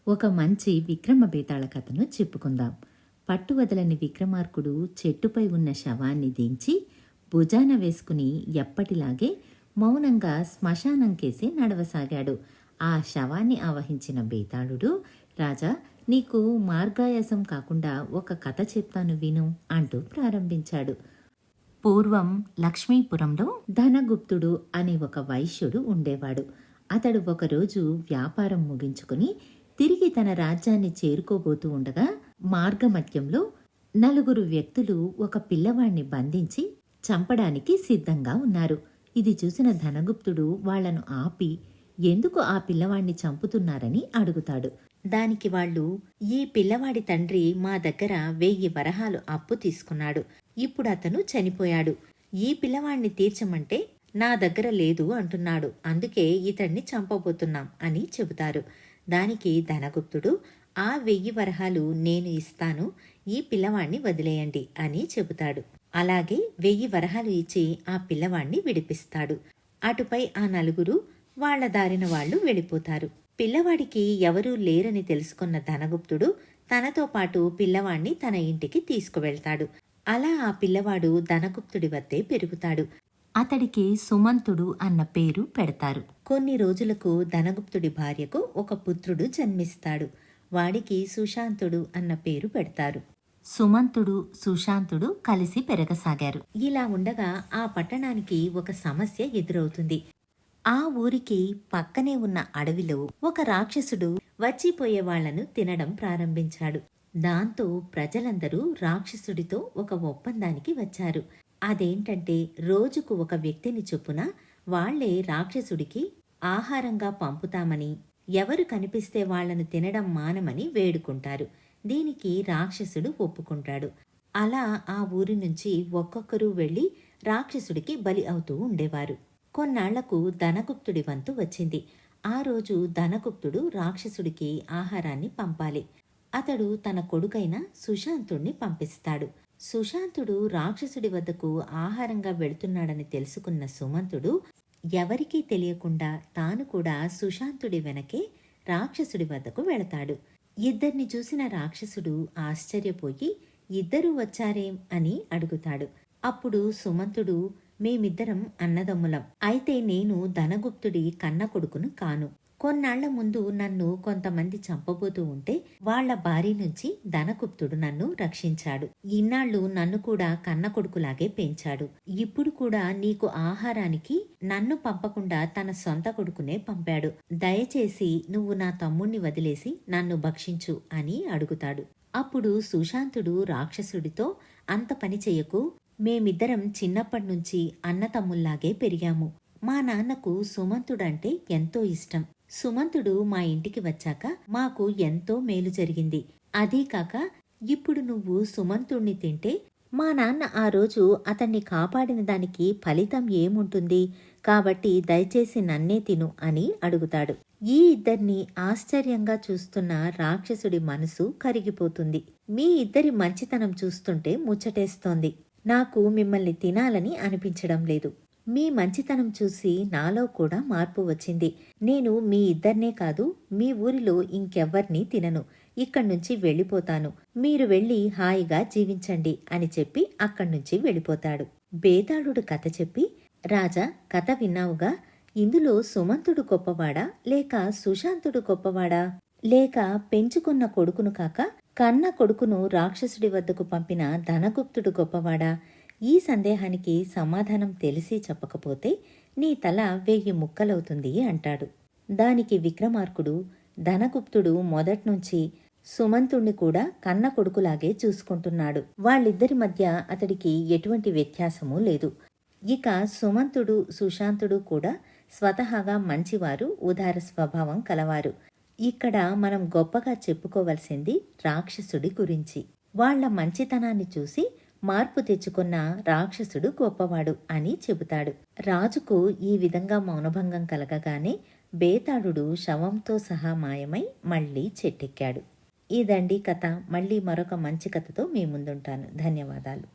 ఒక మంచి విక్రమ బేతాళ కథను చెప్పుకుందాం. పట్టువదలని విక్రమార్కుడు చెట్టుపై ఉన్న శవాన్ని దించి భుజాన వేసుకుని ఎప్పటిలాగే మౌనంగా శ్మశానం కేసి నడవసాగాడు. ఆ శవాన్ని ఆవహించిన బేతాళుడు, రాజా, నీకు మార్గాయాసం కాకుండా ఒక కథ చెప్తాను విను అంటూ ప్రారంభించాడు. పూర్వం లక్ష్మీపురంలో ధనగుప్తుడు అనే ఒక వైశ్యుడు ఉండేవాడు. అతడు ఒకరోజు వ్యాపారం ముగించుకుని తిరిగి తన రాజ్యాన్ని చేరుకోబోతూ ఉండగా మార్గమధ్యంలో నలుగురు వ్యక్తులు ఒక పిల్లవాణ్ణి బంధించి చంపడానికి సిద్ధంగా ఉన్నారు. ఇది చూసిన ధనగుప్తుడు వాళ్లను ఆపి ఎందుకు ఆ పిల్లవాణ్ణి చంపుతున్నారని అడుగుతాడు. దానికి వాళ్ళు, ఈ పిల్లవాడి తండ్రి మా దగ్గర 1000 వరహాలు అప్పు తీసుకున్నాడు. ఇప్పుడు అతను చనిపోయాడు. ఈ పిల్లవాణ్ణి తీర్చమంటే నా దగ్గర లేదు అంటున్నాడు. అందుకే ఇతన్ని చంపబోతున్నాం అని చెబుతారు. దానికి ధనగుప్తుడు, ఆ 1000 వరహాలు నేను ఇస్తాను, ఈ పిల్లవాణ్ణి వదిలేయండి అని చెబుతాడు. అలాగే 1000 వరహాలు ఇచ్చి ఆ పిల్లవాణ్ణి విడిపిస్తాడు. అటుపై ఆ నలుగురు వాళ్ల దారిన వాళ్ళు వెళ్ళిపోతారు. పిల్లవాడికి ఎవరూ లేరని తెలుసుకున్న ధనగుప్తుడు తనతో పాటు పిల్లవాణ్ణి తన ఇంటికి తీసుకువెళ్తాడు. అలా ఆ పిల్లవాడు ధనగుప్తుడి వద్దే పెరుగుతాడు. అతడికి సుమంతుడు అన్న పేరు పెడతారు. కొన్ని రోజులకు ధనగుప్తుడి భార్యకు ఒక పుత్రుడు జన్మిస్తాడు. వాడికి సుశాంతుడు అన్న పేరు పెడతారు. సుమంతుడు, సుశాంతుడు కలిసి పెరగసాగారు. ఇలా ఉండగా ఆ పట్టణానికి ఒక సమస్య ఎదురవుతుంది. ఆ ఊరికి పక్కనే ఉన్న అడవిలో ఒక రాక్షసుడు వచ్చిపోయే వాళ్లను తినడం ప్రారంభించాడు. దాంతో ప్రజలందరూ రాక్షసుడితో ఒక ఒప్పందానికి వచ్చారు. అదేంటంటే రోజుకు ఒక వ్యక్తిని చొప్పున వాళ్లే రాక్షసుడికి ఆహారంగా పంపుతామని, ఎవరు కనిపిస్తే వాళ్లను తినడం మానమని వేడుకుంటారు. దీనికి రాక్షసుడు ఒప్పుకుంటాడు. అలా ఆ ఊరి నుంచి ఒక్కొక్కరు వెళ్లి రాక్షసుడికి బలి అవుతూ ఉండేవారు. కొన్నాళ్లకు ధనగుప్తుడి వంతు వచ్చింది. ఆ రోజు ధనగుప్తుడు రాక్షసుడికి ఆహారాన్ని పంపాలి. అతడు తన కొడుకైన సుశాంతుణ్ణి పంపిస్తాడు. సుశాంతుడు రాక్షసుడి వద్దకు ఆహారంగా వెళుతున్నాడని తెలుసుకున్న సుమంతుడు ఎవరికీ తెలియకుండా తాను కూడా సుశాంతుడి వెనకే రాక్షసుడి వద్దకు వెళతాడు. ఇద్దరిని చూసిన రాక్షసుడు ఆశ్చర్యపోయి, ఇద్దరూ వచ్చారేం అని అడుగుతాడు. అప్పుడు సుమంతుడు, మేమిద్దరం అన్నదమ్ములం. అయితే నేను ధనగుప్తుడి కన్న కొడుకును కాను. కొన్నాళ్ల ముందు నన్ను కొంతమంది చంపబోతూ ఉంటే వాళ్ల బారి నుంచి ధనగుప్తుడు నన్ను రక్షించాడు. ఇన్నాళ్లు నన్ను కూడా కన్న కొడుకులాగే పెంచాడు. ఇప్పుడు కూడా నీకు ఆహారానికి నన్ను పంపకుండా తన సొంత కొడుకునే పంపాడు. దయచేసి నువ్వు నా తమ్ముణ్ణి వదిలేసి నన్ను భక్షించు అని అడుగుతాడు. అప్పుడు సుశాంతుడు రాక్షసుడితో, అంత పని చెయ్యకు, మేమిద్దరం చిన్నప్పటినుంచి అన్నతమ్ముల్లాగే పెరిగాము. మా నాన్నకు సుమంతుడంటే ఎంతో ఇష్టం. సుమంతుడు మా ఇంటికి వచ్చాక మాకు ఎంతో మేలు జరిగింది. అదీకాక ఇప్పుడు నువ్వు సుమంతుణ్ణి తింటే మా నాన్న ఆ రోజు అతన్ని కాపాడిన దానికి ఫలితం ఏముంటుంది? కాబట్టి దయచేసి నన్నే తిను అని అడుగుతాడు. ఈ ఇద్దరిని ఆశ్చర్యంగా చూస్తున్న రాక్షసుడి మనసు కరిగిపోతుంది. మీ ఇద్దరి మంచితనం చూస్తుంటే ముచ్చటేస్తోంది. నాకు మిమ్మల్ని తినాలని అనిపించడం లేదు. మీ మంచితనం చూసి నాలో కూడా మార్పు వచ్చింది. నేను మీ ఇద్దరినే కాదు, మీ ఊరిలో ఇంకెవ్వర్నీ తినను. ఇక్కడ్నుంచి వెళ్ళిపోతాను. మీరు వెళ్ళి హాయిగా జీవించండి అని చెప్పి అక్కడ్నుంచి వెళ్ళిపోతాడు. బేతాళుడు కథ చెప్పి, రాజా, కథ విన్నావుగా, ఇందులో సుమంతుడు గొప్పవాడా లేక సుశాంతుడు గొప్పవాడా? లేక పెంచుకున్న కొడుకును కాక కన్న కొడుకును రాక్షసుడి వద్దకు పంపిన ధనగుప్తుడు గొప్పవాడా? ఈ సందేహానికి సమాధానం తెలిసి చెప్పకపోతే నీ తల 1000 ముక్కలవుతుంది అంటాడు. దానికి విక్రమార్కుడు, ధనగుప్తుడు మొదట్నుంచి సుమంతుణ్ణి కూడా కన్న కొడుకులాగే చూసుకుంటున్నాడు. వాళ్ళిద్దరి మధ్య అతడికి ఎటువంటి వ్యత్యాసమూ లేదు. ఇక సుమంతుడు, సుశాంతుడు కూడా స్వతహాగా మంచివారు, ఉదార స్వభావం కలవారు. ఇక్కడ మనం గొప్పగా చెప్పుకోవలసింది రాక్షసుడి గురించి. వాళ్ల మంచితనాన్ని చూసి మార్పు తెచ్చుకున్న రాక్షసుడు గొప్పవాడు అని చెబుతాడు. రాజుకు ఈ విధంగా మౌనభంగం కలగగానే బేతాళుడు శవంతో సహా మాయమై మళ్లీ చెట్టెక్కాడు. ఇదండి కథ. మళ్ళీ మరొక మంచి కథతో మీ ముందుంటాను. ధన్యవాదాలు.